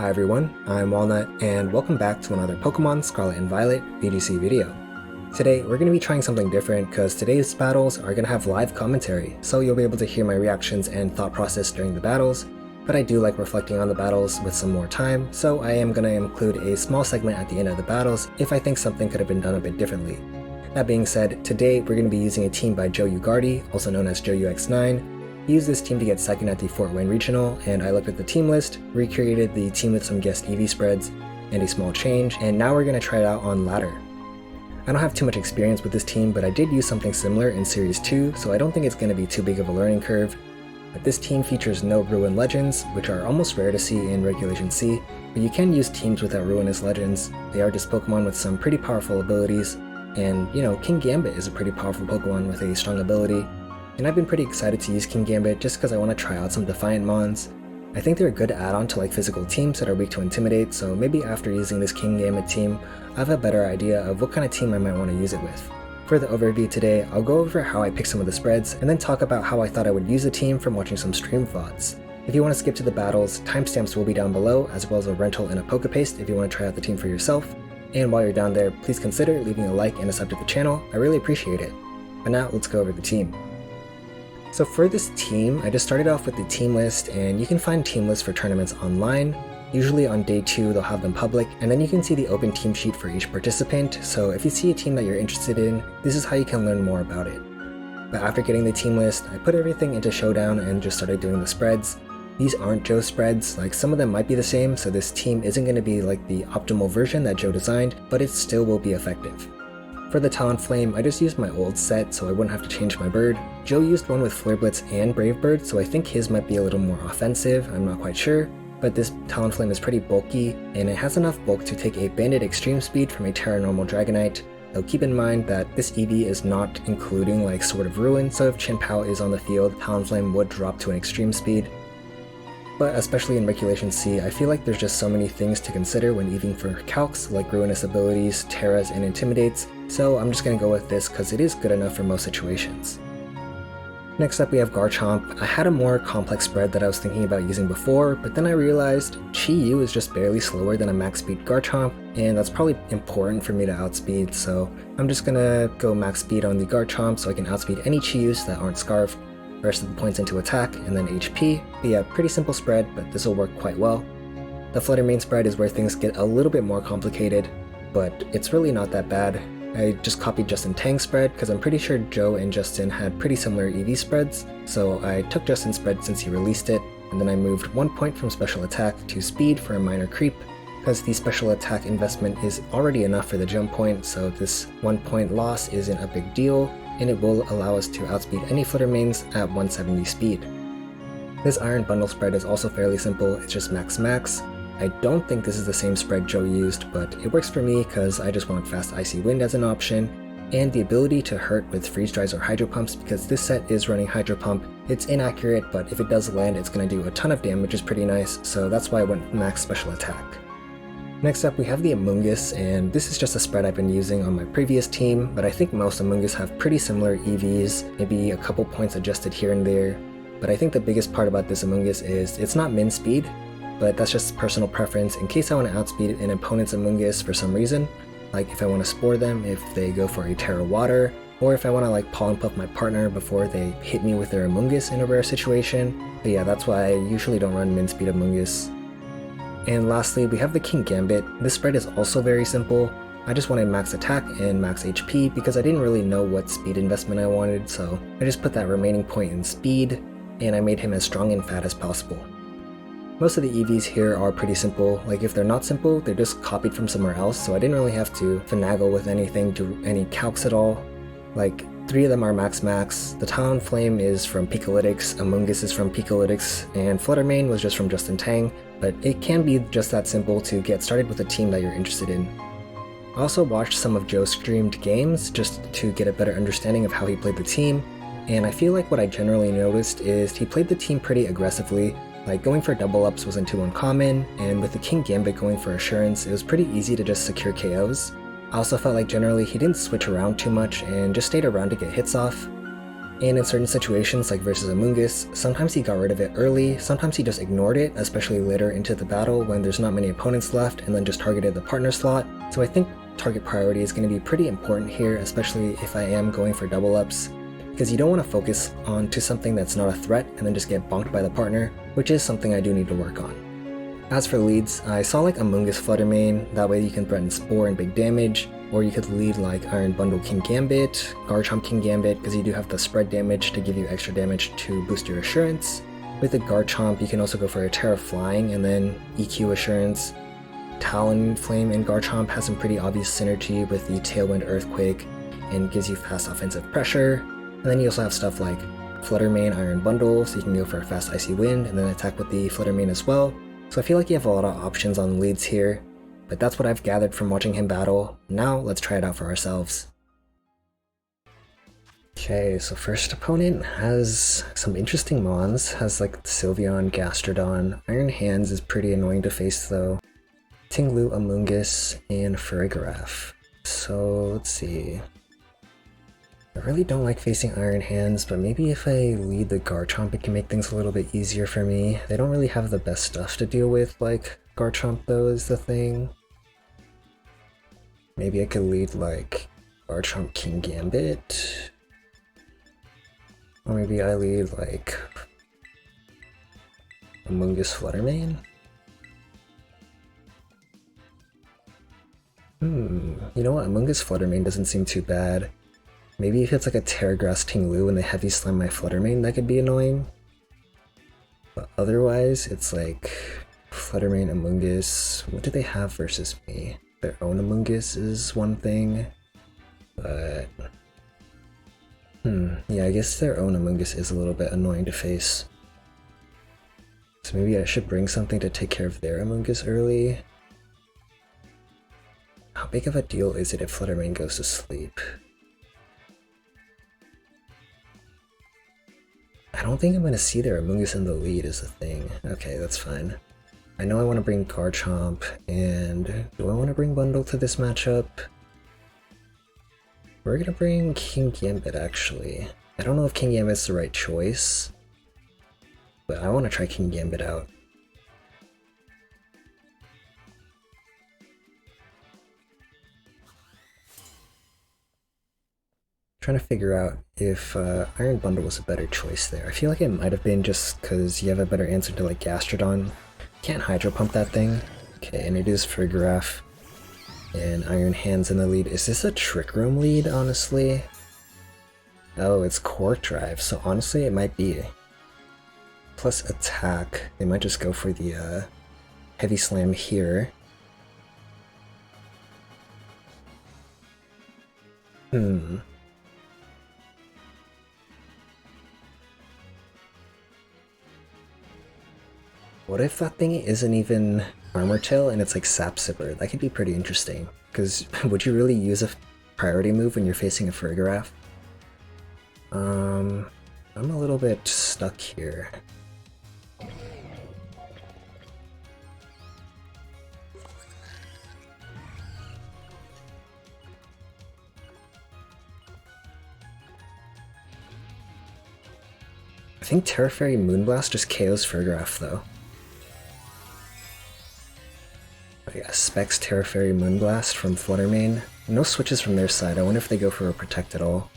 Hi everyone, I'm Walnut, and welcome back to another Pokemon Scarlet and Violet VGC video. Today, we're going to be trying something different because today's battles are going to have live commentary, so you'll be able to hear my reactions and thought process during the battles, but I do like reflecting on the battles with some more time, so I am going to include a small segment at the end of the battles if I think something could have been done a bit differently. That being said, today we're going to be using a team by Joe Ugardi, also known as Joe UX9. He used this team to get second at the Fort Wayne Regional, and I looked at the team list, recreated the team with some guest EV spreads, and a small change, and now we're going to try it out on ladder. I don't have too much experience with this team, but I did use something similar in Series 2, so I don't think it's going to be too big of a learning curve. But this team features no Ruinous Legends, which are almost rare to see in Regulation C, but you can use teams without Ruinous Legends. They are just Pokemon with some pretty powerful abilities, and Kingambit is a pretty powerful Pokemon with a strong ability. And I've been pretty excited to use Kingambit just because I want to try out some Defiant Mons. I think they're a good add-on to like physical teams that are weak to Intimidate, so maybe after using this Kingambit team, I have a better idea of what kind of team I might want to use it with. For the overview today, I'll go over how I picked some of the spreads, and then talk about how I thought I would use the team from watching some stream VODs. If you want to skip to the battles, timestamps will be down below, as well as a rental and a Pokepaste if you want to try out the team for yourself. And while you're down there, please consider leaving a like and a sub to the channel, I really appreciate it. But now, let's go over the team. So for this team, I just started off with the team list, and you can find team lists for tournaments online. Usually on day 2 they'll have them public, and then you can see the open team sheet for each participant, so if you see a team that you're interested in, this is how you can learn more about it. But after getting the team list, I put everything into Showdown and just started doing the spreads. These aren't Joe's spreads, like some of them might be the same, so this team isn't going to be like the optimal version that Joe designed, but it still will be effective. For the Talonflame, I just used my old set so I wouldn't have to change my bird. Joe used one with Flare Blitz and Brave Bird, so I think his might be a little more offensive, I'm not quite sure. But this Talonflame is pretty bulky, and it has enough bulk to take a Banded Extreme Speed from a Terra Normal Dragonite. Though keep in mind that this EV is not including like Sword of Ruin, so if Chien-Pao is on the field, Talonflame would drop to an Extreme Speed. But especially in Regulation C, I feel like there's just so many things to consider when EVing for calcs like Ruinous abilities, Terras, and Intimidates, so I'm just going to go with this because it is good enough for most situations. Next up we have Garchomp. I had a more complex spread that I was thinking about using before, but then I realized Chi-Yu is just barely slower than a max speed Garchomp, and that's probably important for me to outspeed, so I'm just gonna go max speed on the Garchomp so I can outspeed any Chi-Yus that aren't Scarfed. Rest of the points into attack, and then HP. But yeah, pretty simple spread, but this will work quite well. The Flutter Mane spread is where things get a little bit more complicated, but it's really not that bad. I just copied Justin Tang's spread because I'm pretty sure Joe and Justin had pretty similar EV spreads, so I took Justin's spread since he released it, and then I moved 1 point from special attack to speed for a minor creep, because the special attack investment is already enough for the jump point, so this 1 point loss isn't a big deal, and it will allow us to outspeed any Flutter Manes at 170 speed. This Iron Bundle spread is also fairly simple, it's just max. I don't think this is the same spread Joe used, but it works for me because I just want fast Icy Wind as an option, and the ability to hurt with Freeze Dries or Hydro Pumps because this set is running Hydro Pump. It's inaccurate, but if it does land, it's going to do a ton of damage, which is pretty nice, so that's why I went max special attack. Next up we have the Amoonguss, and this is just a spread I've been using on my previous team, but I think most Amoonguss have pretty similar EVs, maybe a couple points adjusted here and there. But I think the biggest part about this Amoonguss is it's not min speed, but that's just personal preference in case I want to outspeed an opponent's Amoonguss for some reason, like if I want to spore them if they go for a Terra Water, or if I want to like Pollen Puff my partner before they hit me with their Amoonguss in a rare situation. But yeah, that's why I usually don't run min speed Amoonguss. And lastly, we have the Kingambit. This spread is also very simple. I just wanted max attack and max HP because I didn't really know what speed investment I wanted, so I just put that remaining point in speed, and I made him as strong and fat as possible. Most of the EVs here are pretty simple, like if they're not simple, they're just copied from somewhere else, so I didn't really have to finagle with anything, do any calcs at all. Like 3 of them are max. The Talonflame is from Picolytics, Amoonguss is from Picolytics, and Flutter Mane was just from Justin Tang, but it can be just that simple to get started with a team that you're interested in. I also watched some of Joe's streamed games just to get a better understanding of how he played the team, and I feel like what I generally noticed is he played the team pretty aggressively. Like going for double ups wasn't too uncommon, and with the Kingambit going for assurance, it was pretty easy to just secure KOs. I also felt like generally he didn't switch around too much and just stayed around to get hits off. And in certain situations, like versus Amoonguss, sometimes he got rid of it early, sometimes he just ignored it, especially later into the battle when there's not many opponents left, and then just targeted the partner slot. So I think target priority is going to be pretty important here, especially if I am going for double ups, because you don't want to focus on to something that's not a threat and then just get bonked by the partner, which is something I do need to work on. As for leads, I saw like Amoonguss Flutter Mane, that way you can threaten Spore and big damage, or you could lead like Iron Bundle Kingambit, Garchomp Kingambit, because you do have the spread damage to give you extra damage to boost your Assurance. With the Garchomp, you can also go for a Terra Flying and then EQ Assurance. Talonflame and Garchomp has some pretty obvious synergy with the Tailwind Earthquake and gives you fast offensive pressure. And then you also have stuff like Flutter Mane Iron Bundle, so you can go for a fast Icy Wind and then attack with the Flutter Mane as well. So I feel like you have a lot of options on leads here, but that's what I've gathered from watching him battle. Now let's try it out for ourselves. Okay, so first opponent has some interesting mons, has like Sylveon, Gastrodon. Iron Hands is pretty annoying to face though. Tinglu, Amoonguss, and Farigiraf. So let's see. I really don't like facing Iron Hands, but maybe if I lead the Garchomp it can make things a little bit easier for me. They don't really have the best stuff to deal with, like Garchomp though is the thing. Maybe I could lead like Garchomp Kingambit. Or maybe I lead like Amoonguss Flutter Mane. You know what, Amoonguss Flutter Mane doesn't seem too bad. Maybe if it's like a Terragrass Tinglu and they heavy slam my Flutter Mane, that could be annoying. But otherwise, it's like Flutter Mane, Amoonguss. What do they have versus me? Their own Amoonguss is one thing, but yeah, I guess their own Amoonguss is a little bit annoying to face. So maybe I should bring something to take care of their Amoonguss early. How big of a deal is it if Flutter Mane goes to sleep? I don't think I'm going to see their Amoonguss in the lead is the thing. Okay, that's fine. I know I want to bring Garchomp, and do I want to bring Bundle to this matchup? We're going to bring Kingambit actually. I don't know if Kingambit's the right choice, but I want to try Kingambit out. Trying to figure out if Iron Bundle was a better choice there. I feel like it might have been just because you have a better answer to like Gastrodon. Can't Hydro Pump that thing. Okay, and it is Farigiraf. And Iron Hands in the lead. Is this a Trick Room lead, honestly? Oh, it's Quark Drive, so honestly it might be. Plus attack. They might just go for the Heavy Slam here. What if that thing isn't even Armor Tail and it's like Sap Sipper? That could be pretty interesting. Because would you really use a priority move when you're facing a Farigiraf? I'm a little bit stuck here. I think Terra Fairy Moonblast just KOs Farigiraf though. Yeah, Specs Terra Fairy Moonblast from Flutter Mane. No switches from their side. I wonder if they go for a Protect at all.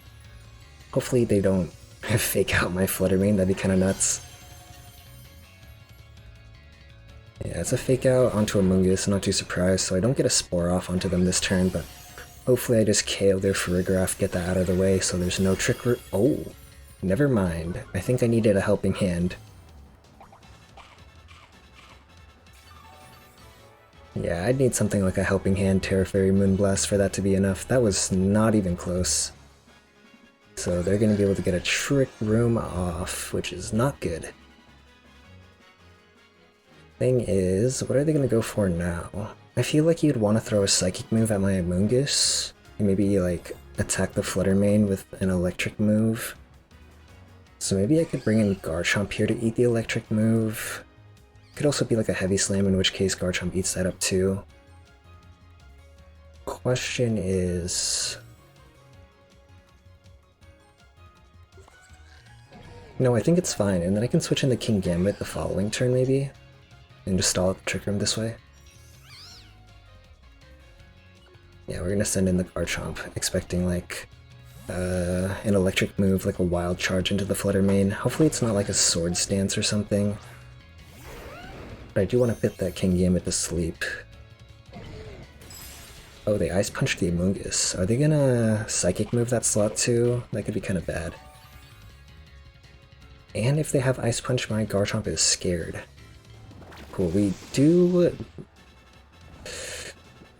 Hopefully they don't fake out my Flutter Mane, that'd be kinda nuts. Yeah, it's a fake out onto Amoonguss, not too surprised, so I don't get a Spore off onto them this turn, but hopefully I just KO their Farigiraf, get that out of the way so there's no trick. Oh, never mind. I think I needed a helping hand. Yeah, I'd need something like a Helping Hand Terra Fairy Moonblast for that to be enough. That was not even close. So they're going to be able to get a Trick Room off, which is not good. Thing is, what are they going to go for now? I feel like you'd want to throw a Psychic move at my Amoonguss, and maybe like attack the Flutter Mane with an Electric move. So maybe I could bring in Garchomp here to eat the Electric move. Could also be like a Heavy Slam, in which case Garchomp eats that up too. Question is... No, I think it's fine, and then I can switch in the Kingambit the following turn maybe, and just stall at the Trick Room this way. Yeah, we're gonna send in the Garchomp, expecting like an electric move, like a wild charge into the Flutter Mane. Hopefully it's not like a Sword Stance or something. But I do want to put that Kingambit to sleep. Oh, they Ice Punched the Amoonguss. Are they gonna Psychic move that slot too? That could be kind of bad. And if they have Ice Punch, my Garchomp is scared. Cool, we do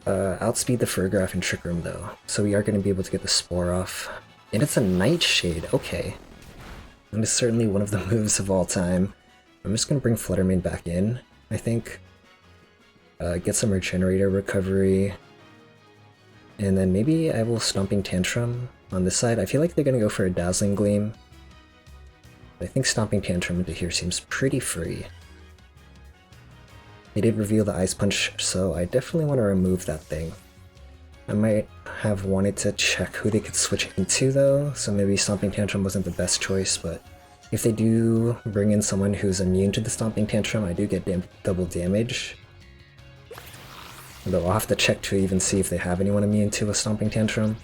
outspeed the Furgraf and Trick Room though, so we are going to be able to get the Spore off. And it's a Nightshade, okay. That is certainly one of the moves of all time. I'm just going to bring Flutter Mane back in, I think. Get some Regenerator recovery. And then maybe I will Stomping Tantrum on this side. I feel like they're going to go for a Dazzling Gleam. I think Stomping Tantrum into here seems pretty free. They did reveal the Ice Punch, so I definitely want to remove that thing. I might have wanted to check who they could switch into though, so maybe Stomping Tantrum wasn't the best choice, but if they do bring in someone who's immune to the Stomping Tantrum, I do get double damage. Although I'll have to check to even see if they have anyone immune to a Stomping Tantrum.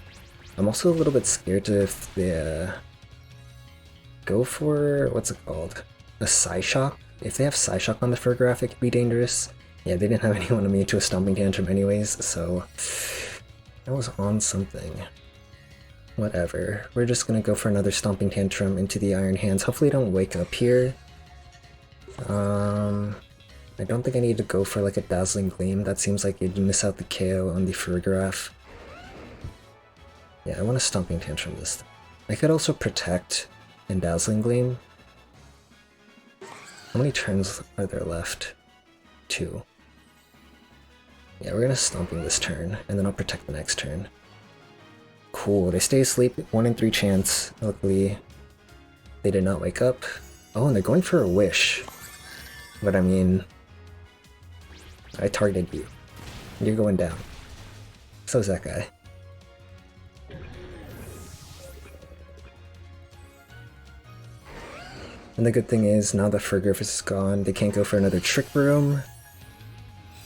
I'm also a little bit scared to if they go for, what's it called? A Psyshock? If they have Psyshock on the Furgraf, it could be dangerous. Yeah, they didn't have anyone immune to a Stomping Tantrum anyways, so that was on something. Whatever. We're just gonna go for another Stomping Tantrum into the Iron Hands. Hopefully I don't wake up here. I don't think I need to go for like a Dazzling Gleam. That seems like you'd miss out the KO on the Furgraf. Yeah, I want a Stomping Tantrum this time. I could also Protect and Dazzling Gleam. How many turns are there left? 2. Yeah, we're gonna Stomping this turn, and then I'll Protect the next turn. Cool, they stay asleep, 1 in 3 chance. Luckily, they did not wake up. Oh, and they're going for a Wish. But I mean, I targeted you. You're going down. So's that guy. And the good thing is, now the Furgraf is gone, they can't go for another Trick Room.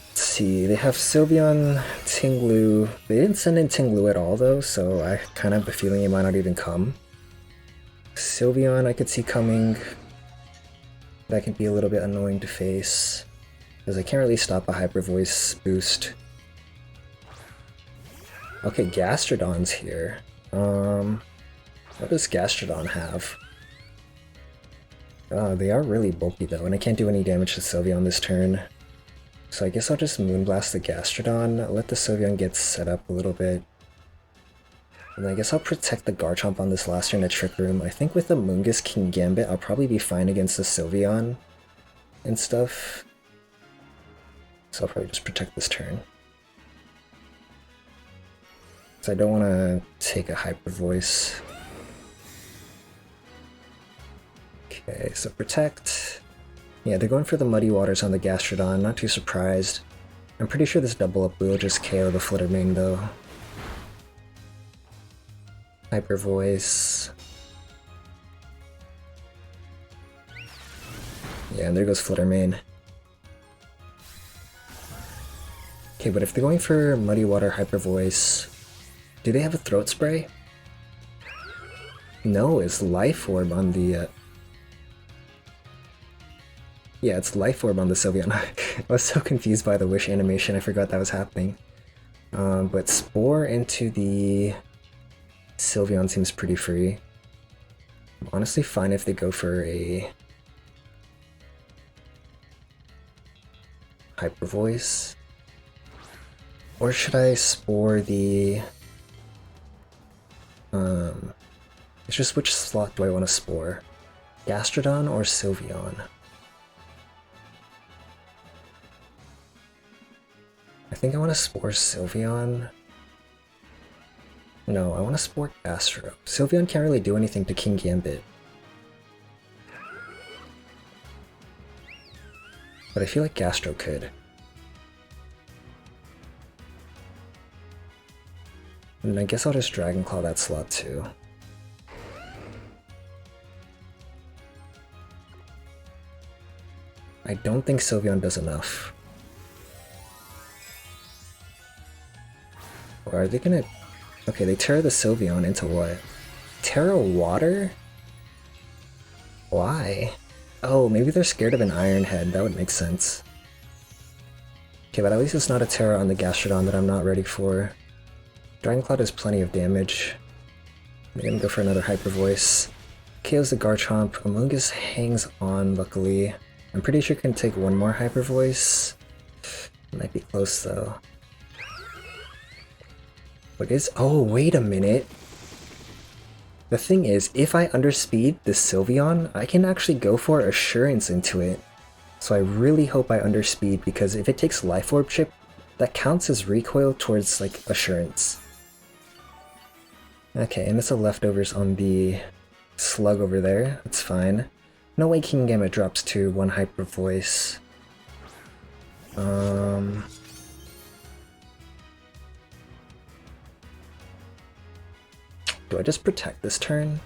Let's see, they have Sylveon, Tinglu. They didn't send in Tinglu at all though, so I kind of have a feeling it might not even come. Sylveon I could see coming. That can be a little bit annoying to face, because I can't really stop a Hyper Voice boost. Okay, Gastrodon's here. What does Gastrodon have? They are really bulky though, and I can't do any damage to Sylveon this turn. So I guess I'll just Moonblast the Gastrodon, let the Sylveon get set up a little bit. And then I guess I'll protect the Garchomp on this last turn at Trick Room. I think with the Amoonguss Kingambit, I'll probably be fine against the Sylveon and stuff. So I'll probably just protect this turn. So I don't want to take a Hyper Voice. Okay, so protect. Yeah, they're going for the Muddy Waters on the Gastrodon, not too surprised. I'm pretty sure this double up will just KO the Flutter Mane though. Hyper Voice. Yeah, and there goes Flutter Mane. Okay, but if they're going for Muddy Water Hyper Voice, do they have a Throat Spray? No, it's Life Orb on the yeah, it's Life Orb on the Sylveon. I was so confused by the Wish animation, I forgot that was happening. But Spore into the Sylveon seems pretty free. I'm honestly fine if they go for a Hyper Voice. Or should I Spore the... It's just which slot do I want to Spore? Gastrodon or Sylveon? I think I want to Spore Sylveon. No, I want to Spore Gastro. Sylveon can't really do anything to Kingambit. But I feel like Gastro could. And I guess I'll just Dragon Claw that slot too. I don't think Sylveon does enough. Or are they gonna... Okay, they Terra the Sylveon into what? Terra Water? Why? Oh, maybe they're scared of an Iron Head, that would make sense. Okay, but at least it's not a Terra on the Gastrodon that I'm not ready for. Dragon Claw does plenty of damage. I'm gonna go for another Hyper Voice. KOs the Garchomp. Amoonguss hangs on, luckily. I'm pretty sure it can take one more Hyper Voice. Might be close though. What is... Oh, wait a minute. The thing is, if I underspeed this Sylveon, I can actually go for Assurance into it. So I really hope I underspeed, because if it takes Life Orb Chip, that counts as recoil towards, like, Assurance. Okay, and it's the leftovers on the Slug over there. That's fine. No way Kingambit drops to one Hyper Voice. Do I just protect this turn?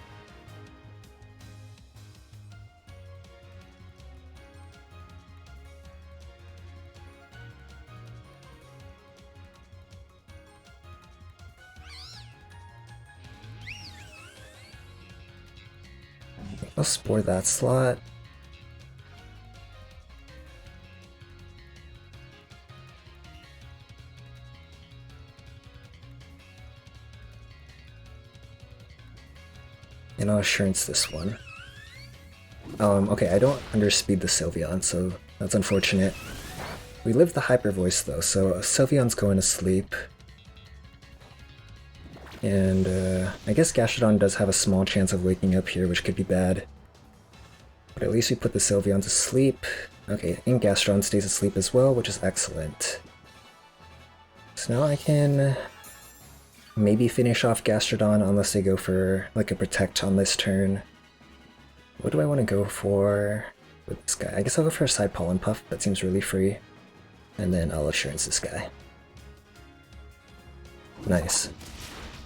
I'll Spore that slot. And I'll Assurance this one. Okay, I don't underspeed the Sylveon, so that's unfortunate. We live the Hyper Voice though, so Sylveon's going to sleep. And I guess Gastrodon does have a small chance of waking up here, which could be bad. But at least we put the Sylveon to sleep. Okay, and Gastrodon stays asleep as well, which is excellent. So now I can maybe finish off Gastrodon unless they go for like a Protect on this turn. What do I want to go for with this guy? I guess I'll go for a Side Pollen Puff, that seems really free. And then I'll Assurance this guy. Nice.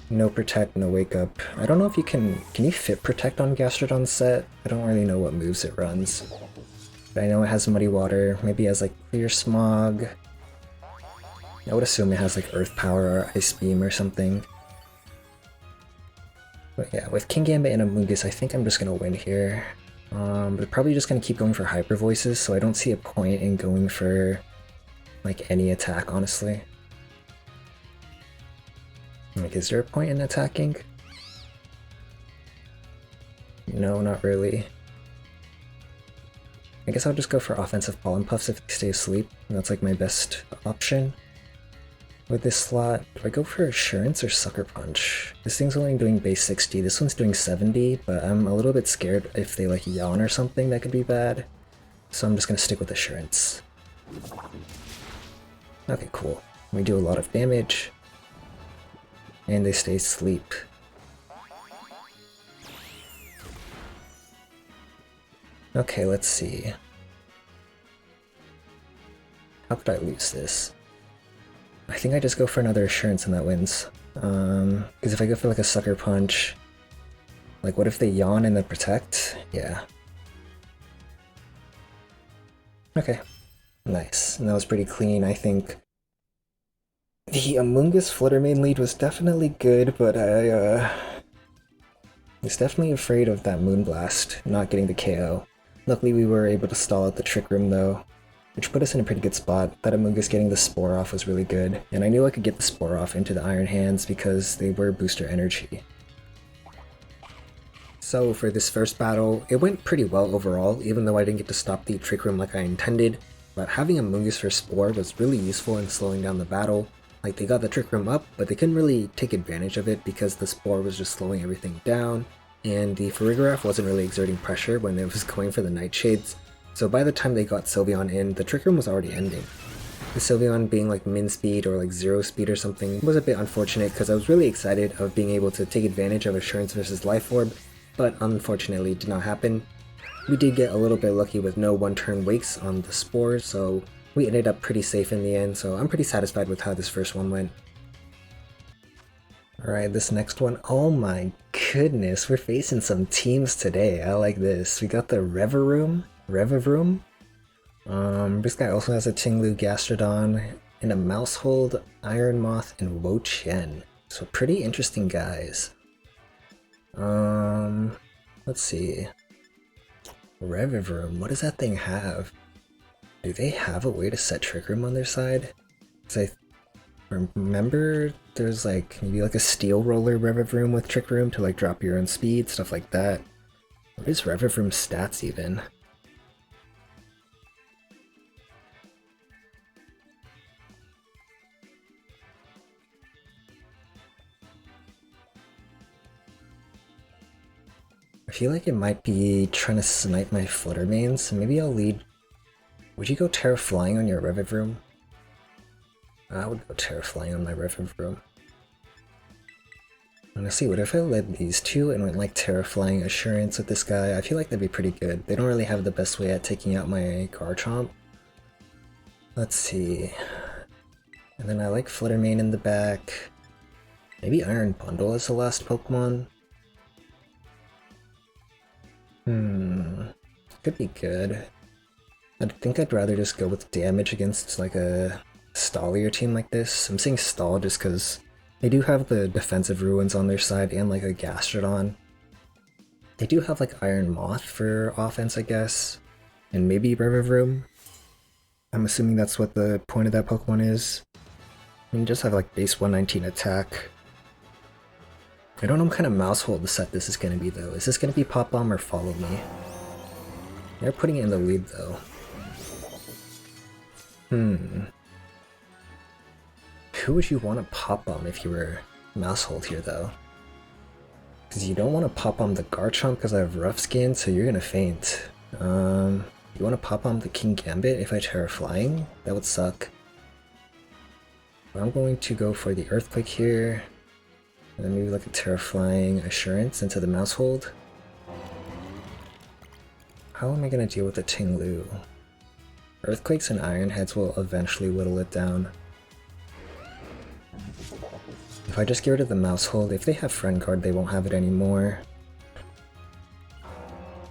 No Protect, no Wake Up. I don't know if you can you fit Protect on Gastrodon's set? I don't really know what moves it runs. But I know it has Muddy Water, maybe it has like Clear Smog. I would assume it has like Earth Power or Ice Beam or something. But yeah, with Kingambit and Amoonguss, I think I'm just gonna win here. But probably just gonna keep going for Hyper Voices, so I don't see a point in going for like any attack, honestly. Like, is there a point in attacking? No, not really. I guess I'll just go for offensive Pollen Puffs if they stay asleep, and that's like my best option. With this slot, do I go for Assurance or Sucker Punch? This thing's only doing base 60, this one's doing 70, but I'm a little bit scared if they like yawn or something, that could be bad. So I'm just gonna stick with Assurance. Okay, cool. We do a lot of damage. And they stay asleep. Okay, let's see. How could I lose this? I think I just go for another Assurance and that wins. Because if I go for like a Sucker Punch, like what if they yawn and then Protect? Yeah. Okay. Nice. And that was pretty clean, I think. The Amoonguss Fluttermane lead was definitely good, but I was definitely afraid of that Moonblast not getting the KO. Luckily we were able to stall out the Trick Room though, which put us in a pretty good spot. That Amoonguss getting the Spore off was really good, and I knew I could get the Spore off into the Iron Hands because they were booster energy. So for this first battle, it went pretty well overall, even though I didn't get to stop the Trick Room like I intended, but having Amoonguss for Spore was really useful in slowing down the battle. Like, they got the Trick Room up, but they couldn't really take advantage of it because the Spore was just slowing everything down, and the Farigiraf wasn't really exerting pressure when it was going for the Nightshades, so by the time they got Sylveon in, the Trick Room was already ending. The Sylveon being like min speed or like 0 speed or something was a bit unfortunate because I was really excited of being able to take advantage of Assurance versus Life Orb, but unfortunately it did not happen. We did get a little bit lucky with no one-turn wakes on the Spores, so we ended up pretty safe in the end, so I'm pretty satisfied with how this first one went. Alright, this next one, oh my goodness, we're facing some teams today. I like this. We got the Revavroom, This guy also has a Tinglu Gastrodon and a Mousehold, Iron Moth, and Wo Chen. So pretty interesting guys. Let's see. Revivroom, what does that thing have? Do they have a way to set Trick Room on their side? Because I remember there's like maybe like a Steel Roller Revivroom with Trick Room to like drop your own speed, stuff like that. What is Revivroom's stats even? I feel like it might be trying to snipe my Flutter mains, so maybe I'll lead... Would you go Terra Flying on your Revivroom? I would go Terra Flying on my Revivroom. Honestly, what if I led these two and went like Terra Flying Assurance with this guy? I feel like that'd be pretty good. They don't really have the best way at taking out my Garchomp. Let's see... And then I like Flutter Mane in the back. Maybe Iron Bundle as the last Pokemon? Could be good. I think I'd rather just go with damage against like a stallier team like this. I'm saying stall just because they do have the defensive ruins on their side and like a Gastrodon. They do have like Iron Moth for offense, I guess. And maybe Revivroom. I'm assuming that's what the point of that Pokemon is. And you just have like base 119 attack. I don't know what kind of Mousehold the set this is going to be though. Is this going to be Pop Bomb or Follow Me? They're putting it in the lead though. Who would you want to Pop Bomb if you were Mousehold here though? Because you don't want to Pop Bomb the Garchomp because I have rough skin, so you're going to faint. You want to Pop Bomb the Kingambit if I Terra Flying? That would suck. But I'm going to go for the Earthquake here. And then maybe like a Terra Flying Assurance into the Mousehold. How am I going to deal with the Tinglu? Earthquakes and Iron Heads will eventually whittle it down. If I just get rid of the Mousehold, if they have Friend Guard, they won't have it anymore.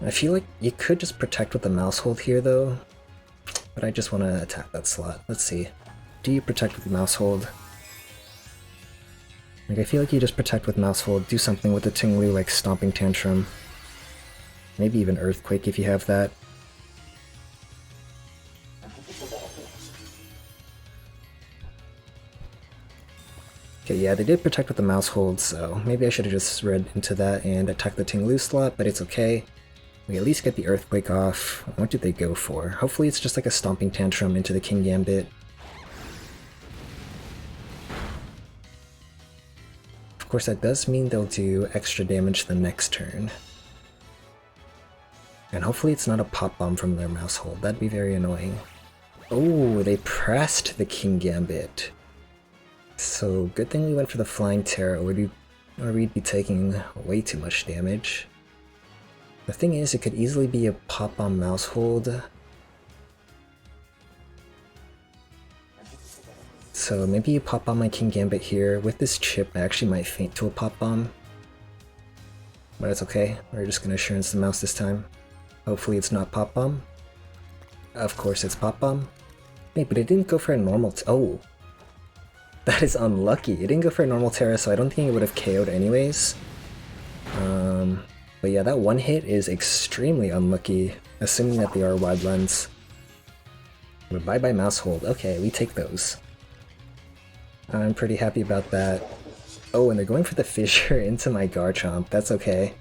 I feel like you could just protect with the Mousehold here though. But I just want to attack that slot. Let's see. Do you protect with the Mousehold? Like, I feel like you just protect with Mousehold, do something with the Tinglu like Stomping Tantrum. Maybe even Earthquake if you have that. Okay, yeah, they did protect with the Mousehold, so maybe I should have just read into that and attacked the Tinglu slot, but it's okay. We at least get the Earthquake off. What did they go for? Hopefully it's just like a Stomping Tantrum into the Kingambit. Of course, that does mean they'll do extra damage the next turn. And hopefully it's not a Pop Bomb from their Mousehold. That'd be very annoying. Oh, they pressed the Kingambit. So good thing we went for the Flying Terra, or we'd be taking way too much damage. The thing is, it could easily be a Pop Bomb Mousehold. So maybe you Pop Bomb my Kingambit here. With this chip, I actually might faint to a Pop Bomb. But it's okay, we're just gonna Assurance the mouse this time. Hopefully it's not Pop Bomb. Of course it's Pop Bomb. Wait, but it didn't go for a normal oh! That is unlucky. It didn't go for a normal Terra, so I don't think it would have KO'd anyways. But yeah, that one hit is extremely unlucky, assuming that they are Wide Lens. But bye-bye Mousehold. Okay, we take those. I'm pretty happy about that. Oh, and they're going for the Fissure into my Garchomp. That's okay.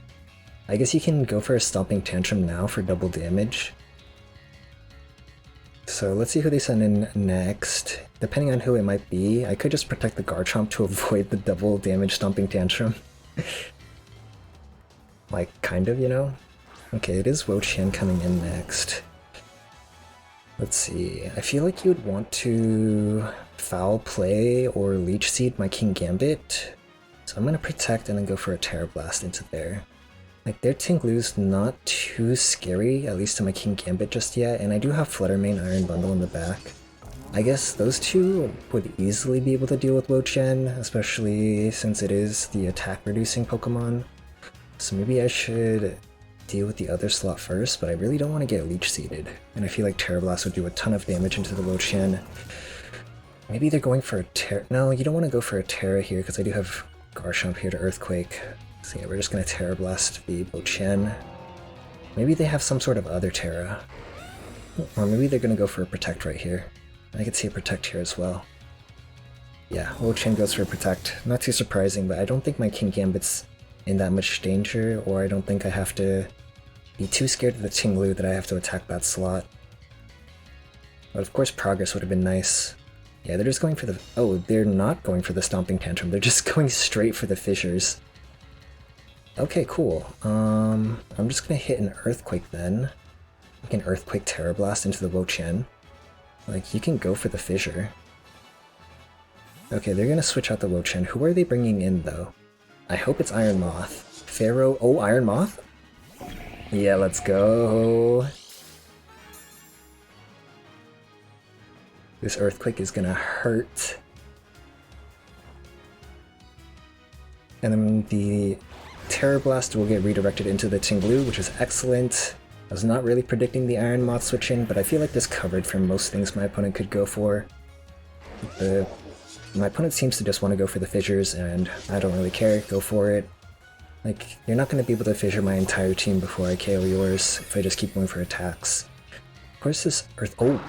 I guess you can go for a Stomping Tantrum now for double damage. So let's see who they send in next. Depending on who it might be, I could just protect the Garchomp to avoid the double damage Stomping Tantrum. Like, kind of, you know? Okay, it is Wo Chen coming in next. Let's see, I feel like you would want to Foul Play or Leech Seed my Kingambit. So I'm gonna protect and then go for a Terra Blast into there. Like, their Tinglu's not too scary, at least to my Kingambit just yet, and I do have Flutter Mane Iron Bundle in the back. I guess those two would easily be able to deal with Wo Chen, especially since it is the attack reducing Pokemon. So maybe I should deal with the other slot first, but I really don't want to get leech seeded. And I feel like Terra Blast would do a ton of damage into the Wo-Chien. Maybe they're going for a Terra. No, you don't want to go for a Terra here because I do have Garchomp here to Earthquake. So yeah, we're just going to Terra Blast the Wo-Chien. Maybe they have some sort of other Terra. Or maybe they're going to go for a Protect right here. I could see a Protect here as well. Yeah, Wo-Chien goes for a Protect. Not too surprising, but I don't think my Kingambit's in that much danger, or I don't think I have to be too scared of the Ting-Lu that I have to attack that slot. But of course Progress would have been nice. Yeah, they're just going for the... Oh, they're not going for the Stomping Tantrum, they're just going straight for the Fissures. Okay, cool. I'm just gonna hit an Earthquake then. I can Earthquake Terra Blast into the Wo-Chien. Like, you can go for the Fissure. Okay, they're gonna switch out the Wo-Chien. Who are they bringing in, though? I hope it's Iron Moth. Pharaoh... Oh, Iron Moth? Yeah, let's go. This Earthquake is gonna hurt. And then the Terra Blast will get redirected into the Ting-Lu, which is excellent. I was not really predicting the Iron Moth switching, but I feel like this covered for most things my opponent could go for. My opponent seems to just want to go for the Fissures, and I don't really care, go for it. Like, you're not going to be able to Fissure my entire team before I KO yours if I just keep going for attacks. Of course this Earth... Oh!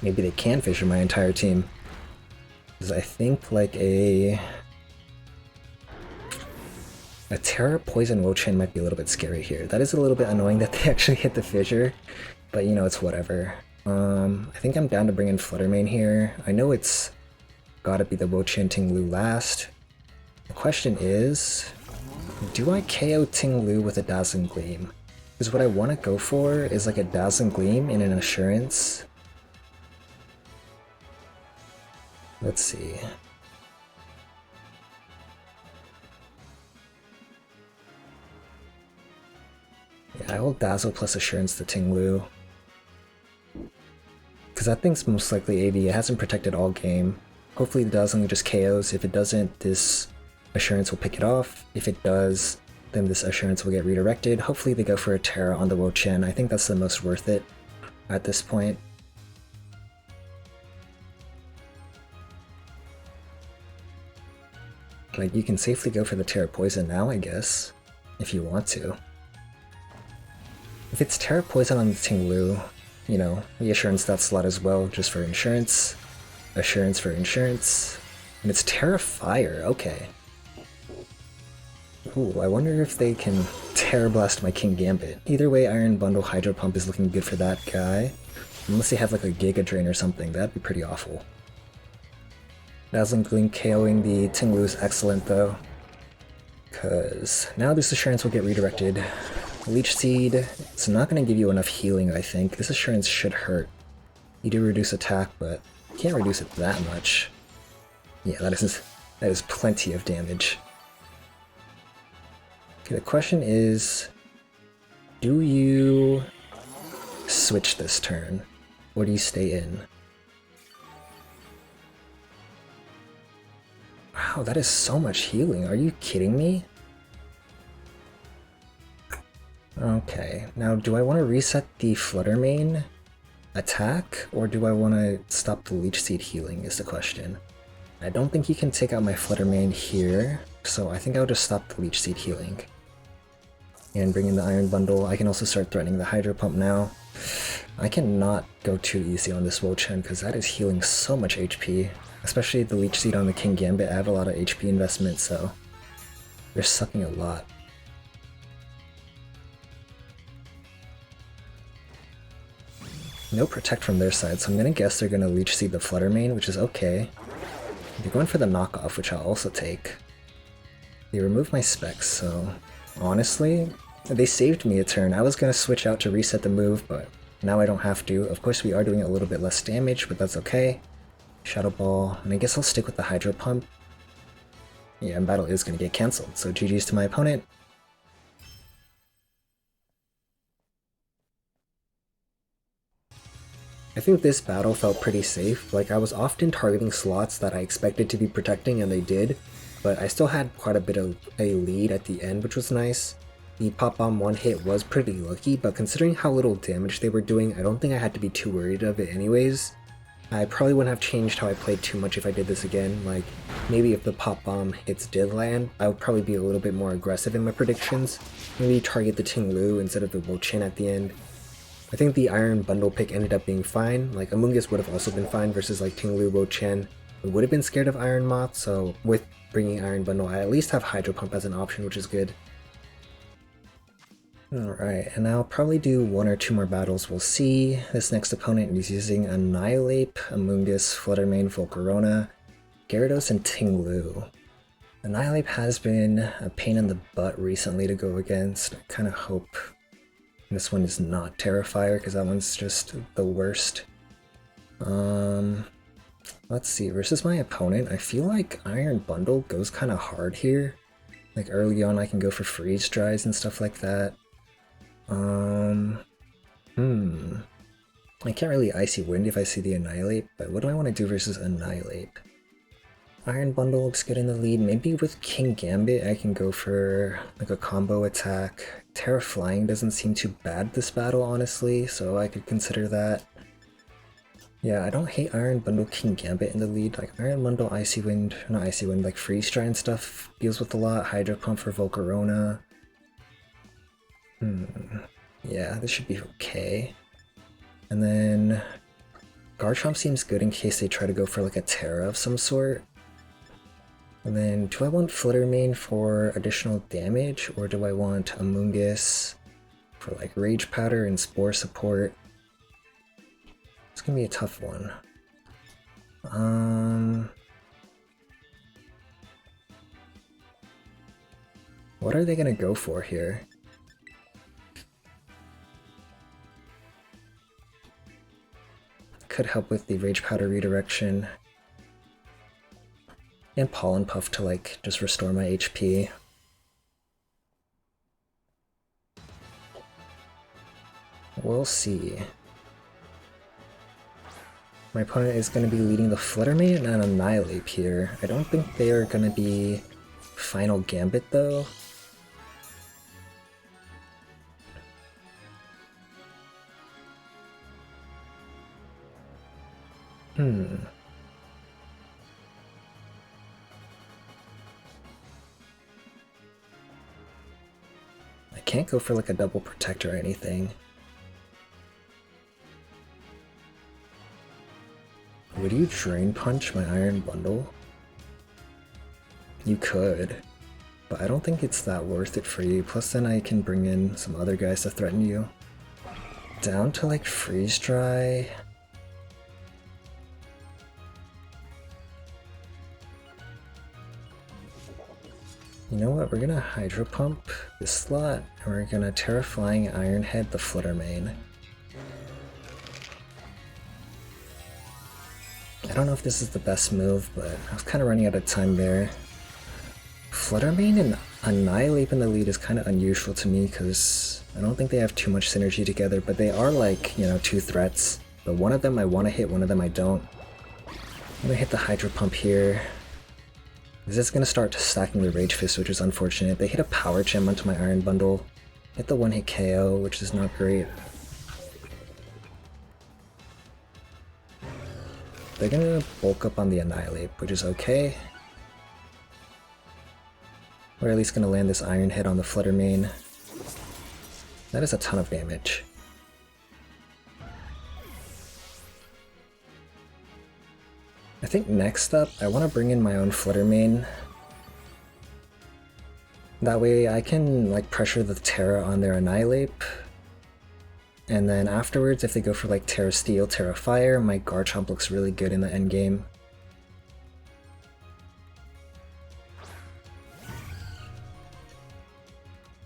Maybe they can Fissure my entire team. Because I think like a Terra Poison Wo-Chien might be a little bit scary here. That is a little bit annoying that they actually hit the Fissure, but you know, it's whatever. I think I'm down to bring in Flutter Mane here. I know it's gotta be the Wo-Chien Ting-Lu last. The question is, do I KO Ting-Lu with a Dazzling Gleam? Because what I want to go for is like a Dazzling Gleam and an Assurance. Let's see. Yeah, I will Dazzle plus Assurance the Ting-Lu. Because that thing's most likely AV. It hasn't protected all game. Hopefully the Dazzling just KOs. If it doesn't, this Assurance will pick it off. If it does, then this Assurance will get redirected. Hopefully they go for a Terra on the Wo-Chien. I think that's the most worth it at this point. Like, you can safely go for the Terra Poison now, I guess, if you want to. If it's Terra Poison on the Ting-Lu, you know, we Assurance that slot as well, just for insurance. Assurance for insurance. And it's Terra Fire, okay. Ooh, I wonder if they can Terra Blast my Kingambit. Either way, Iron Bundle Hydro Pump is looking good for that guy. Unless they have like a Giga Drain or something, that'd be pretty awful. Dazzling Gleam KOing the Ting-Lu is excellent though, because now this Assurance will get redirected. Leech Seed, it's not going to give you enough healing, I think. This Assurance should hurt. You do reduce attack, but you can't reduce it that much. Yeah, that is plenty of damage. Okay, the question is, do you switch this turn, or do you stay in? Wow, that is so much healing. Are you kidding me? Okay, now do I want to reset the Flutter Mane attack, or do I want to stop the Leech Seed healing is the question. I don't think you can take out my Flutter Mane here, so I think I'll just stop the Leech Seed healing. And bring in the Iron Bundle. I can also start threatening the Hydro Pump now. I cannot go too easy on this Wo-Chien, because that is healing so much HP. Especially the Leech Seed on the Kingambit add a lot of HP investment, so they're sucking a lot. No Protect from their side, so I'm gonna guess they're gonna Leech Seed the Flutter Mane, which is okay. They're going for the knockoff, which I'll also take. They removed my specs, so honestly, they saved me a turn. I was gonna switch out to reset the move, but now I don't have to. Of course, we are doing a little bit less damage, but that's okay. Shadow Ball, and I guess I'll stick with the Hydro Pump. Yeah, and battle is gonna get cancelled, so GG's to my opponent. I think this battle felt pretty safe. Like, I was often targeting slots that I expected to be protecting, and they did, but I still had quite a bit of a lead at the end, which was nice. The pop bomb one hit was pretty lucky, but considering how little damage they were doing, I don't think I had to be too worried of it anyways. I probably wouldn't have changed how I played too much if I did this again. Like, maybe if the pop bomb hits did land, I would probably be a little bit more aggressive in my predictions. Maybe target the Ting Lu instead of the Wo Chen at the end. I think the Iron Bundle pick ended up being fine. Like, Amoonguss would have also been fine versus like Ting Lu, Wo Chen. I would have been scared of Iron Moth, so with bringing Iron Bundle, I at least have Hydro Pump as an option, which is good. Alright, and I'll probably do one or two more battles, we'll see. This next opponent is using Annihilate, Amoonguss, Fluttermane, Volcarona, Gyarados, and Ting Lu. Annihilate has been a pain in the butt recently to go against. I kind of hope this one is not Terrifier, because that one's just the worst. Let's see, versus my opponent, I feel like Iron Bundle goes kind of hard here. Like early on I can go for Freeze Dries and stuff like that. I can't really Icy Wind if I see the Annihilate, but what do I want to do versus Annihilate? Iron Bundle looks good in the lead. Maybe with Kingambit I can go for like a combo attack. Terra Flying doesn't seem too bad this battle, honestly, so I could consider that. Yeah, I don't hate Iron Bundle Kingambit in the lead. Like Iron Bundle Icy Wind, not Icy Wind, like Freeze Dry and stuff deals with a lot. Hydro Pump for Volcarona. Yeah, this should be okay. And then Garchomp seems good in case they try to go for like a Terra of some sort. And then do I want Fluttermane for additional damage, or do I want Amoonguss for like Rage Powder and Spore support? It's gonna be a tough one. What are they gonna go for here? Could help with the Rage Powder redirection. And Pollen Puff to like just restore my HP. We'll see. My opponent is going to be leading the Fluttermane and Annihilate here. I don't think they are going to be Final Gambit though. I can't go for like a double protect or anything. Would you Drain Punch my Iron Bundle? You could, but I don't think it's that worth it for you. Plus then I can bring in some other guys to threaten you. Down to like Freeze Dry. You know what, we're gonna Hydro Pump this slot, and we're gonna Terra Flying Iron Head the Fluttermane. I don't know if this is the best move, but I was kind of running out of time there. Fluttermane and Annihilate in the lead is kind of unusual to me, because I don't think they have too much synergy together, but they are like, you know, two threats. But one of them I want to hit, one of them I don't. I'm gonna hit the Hydro Pump here. This is going to start stacking the Rage Fist, which is unfortunate. They hit a Power Gem onto my Iron Bundle. Hit the one-hit KO, which is not great. They're going to bulk up on the Annihilate, which is okay. We're at least going to land this Iron Head on the Fluttermane. That is a ton of damage. I think next up, I want to bring in my own Fluttermane. That way I can like pressure the Terra on their Annihilate. And then afterwards, if they go for like Terra Steel, Terra Fire, my Garchomp looks really good in the endgame.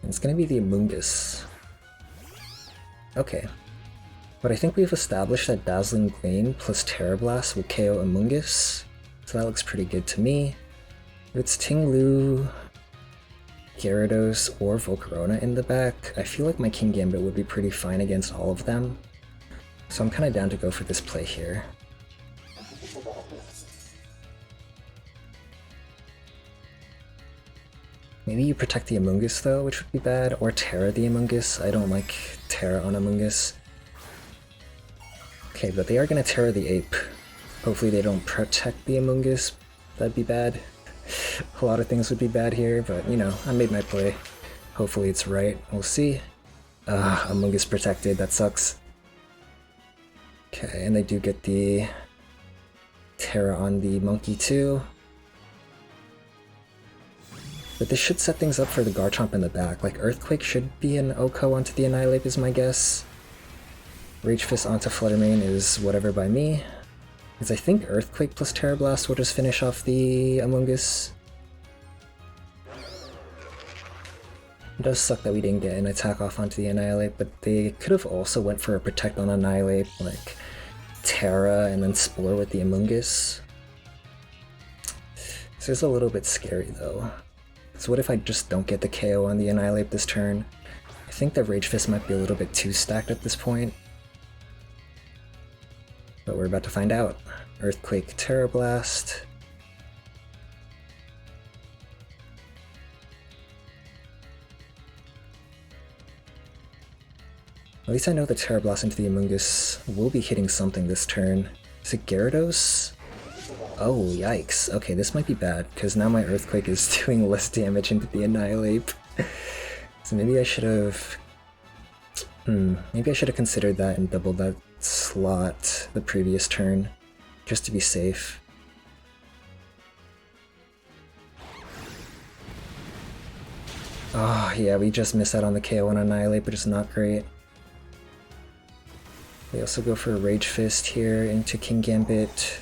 And it's gonna be the Amoonguss. Okay. But I think we've established that Dazzling Gleam plus Terra Blast will KO Amoonguss, so that looks pretty good to me. If it's Ting Lu, Gyarados, or Volcarona in the back, I feel like my Kingambit would be pretty fine against all of them. So I'm kind of down to go for this play here. Maybe you protect the Amoonguss though, which would be bad, or Terra the Amoonguss. I don't like Terra on Amoonguss. Okay, but they are gonna Terra the Ape. Hopefully they don't protect the Amoonguss. That'd be bad. A lot of things would be bad here, but you know, I made my play. Hopefully it's right. We'll see. Amoonguss protected, that sucks. Okay, and they do get the Terra on the monkey too. But this should set things up for the Garchomp in the back. Like, Earthquake should be an OHKO onto the Annihilate is my guess. Rage Fist onto Flutter Mane is whatever by me. Because I think Earthquake plus Terra Blast will just finish off the Amoonguss. It does suck that we didn't get an attack off onto the Annihilate, but they could have also went for a Protect on Annihilate, like Terra and then Spore with the Amoonguss. This is a little bit scary though. So what if I just don't get the KO on the Annihilate this turn? I think the Rage Fist might be a little bit too stacked at this point. But we're about to find out. Earthquake, Terra Blast. At least I know the Terra Blast into the Amoonguss will be hitting something this turn. Is it Gyarados? Oh, yikes. Okay, this might be bad, because now my Earthquake is doing less damage into the Annihilate. So maybe I should have... maybe I should have considered that and doubled that slot the previous turn, just to be safe. Oh, yeah, we just missed out on the KO on Annihilate, but it's not great. We also go for a Rage Fist here into Kingambit.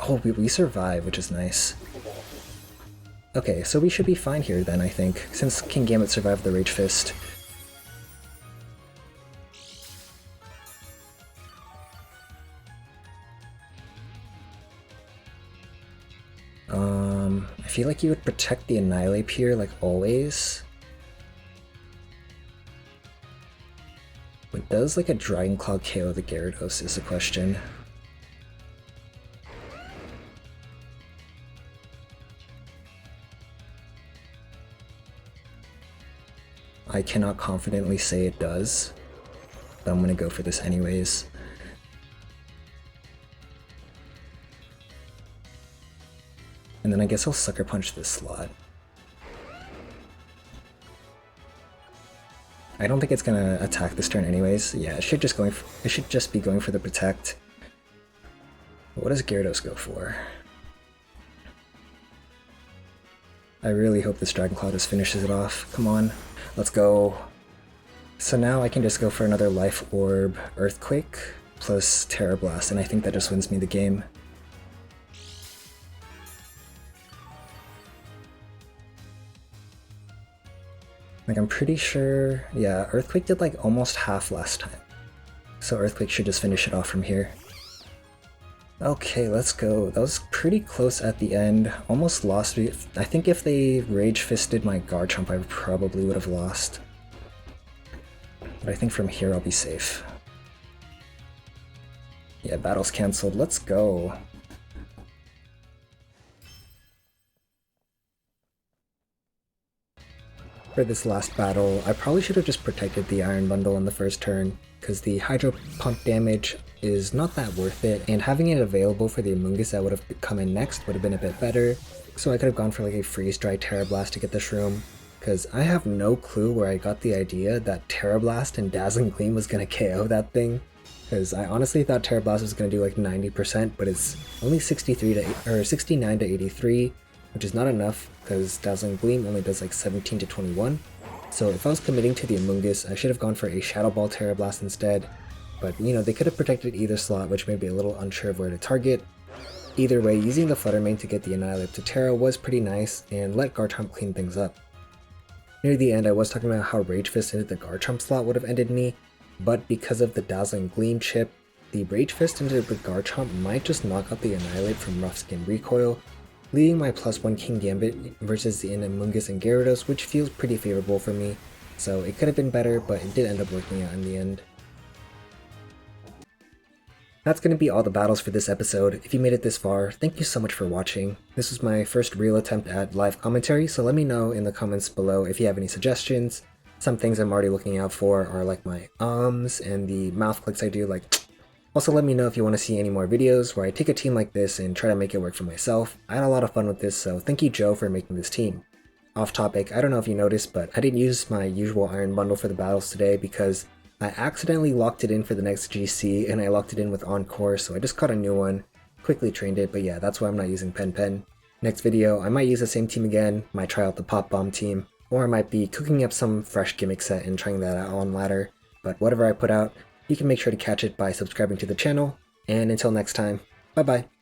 Oh, we survive, which is nice. Okay, so we should be fine here then, I think, since Kingambit survived the Rage Fist. I feel like you would protect the Annihilate here, like always. But does like a Dragon Claw KO the Gyarados is the question. I cannot confidently say it does, but I'm gonna go for this anyways. And then I guess I'll Sucker Punch this slot. I don't think it's gonna attack this turn anyways. Yeah, it should just be going for the Protect. What does Gyarados go for? I really hope this Dragon Claw just finishes it off. Come on, let's go. So now I can just go for another Life Orb Earthquake plus Terra Blast, and I think that just wins me the game. Like, I'm pretty sure, yeah, Earthquake did like almost half last time. So Earthquake should just finish it off from here. Okay, let's go. That was pretty close at the end. Almost lost. I think if they Rage Fisted my Garchomp, I probably would have lost. But I think from here I'll be safe. Yeah, battle's cancelled. Let's go. For this last battle, I probably should have just protected the Iron Bundle on the first turn, because the Hydro Pump damage is not that worth it, and having it available for the Amoonguss that would have come in next would have been a bit better. So I could have gone for like a Freeze Dry Terra Blast to get the Shroom, because I have no clue where I got the idea that Terra Blast and Dazzling Gleam was going to KO that thing. Because I honestly thought Terra Blast was going to do like 90%, but it's only 69 to 83, which is not enough, because Dazzling Gleam only does like 17 to 21. So if I was committing to the Amoonguss, I should have gone for a Shadow Ball Terra Blast instead. But, you know, they could have protected either slot, which made me a little unsure of where to target. Either way, using the Flutter Mane to get the Annihilate to Terra was pretty nice, and let Garchomp clean things up. Near the end, I was talking about how Rage Fist into the Garchomp slot would have ended me, but because of the Dazzling Gleam chip, the Rage Fist into the Garchomp might just knock out the Annihilate from Rough Skin Recoil, leaving my +1 Kingambit versus the Amoonguss and Gyarados, which feels pretty favorable for me. So it could have been better, but it did end up working out in the end. That's going to be all the battles for this episode. If you made it this far, thank you so much for watching. This was my first real attempt at live commentary, so let me know in the comments below if you have any suggestions. Some things I'm already looking out for are like my ums and the mouth clicks I do, like. Also let me know if you want to see any more videos where I take a team like this and try to make it work for myself. I had a lot of fun with this, so thank you Joe for making this team. Off topic, I don't know if you noticed, but I didn't use my usual iron bundle for the battles today because I accidentally locked it in for the next GC and I locked it in with Encore, so I just caught a new one, quickly trained it, but yeah, that's why I'm not using Pen. Next video, I might use the same team again, might try out the Pop Bomb team, or I might be cooking up some fresh gimmick set and trying that out on ladder, but whatever I put out, you can make sure to catch it by subscribing to the channel, and until next time, bye bye!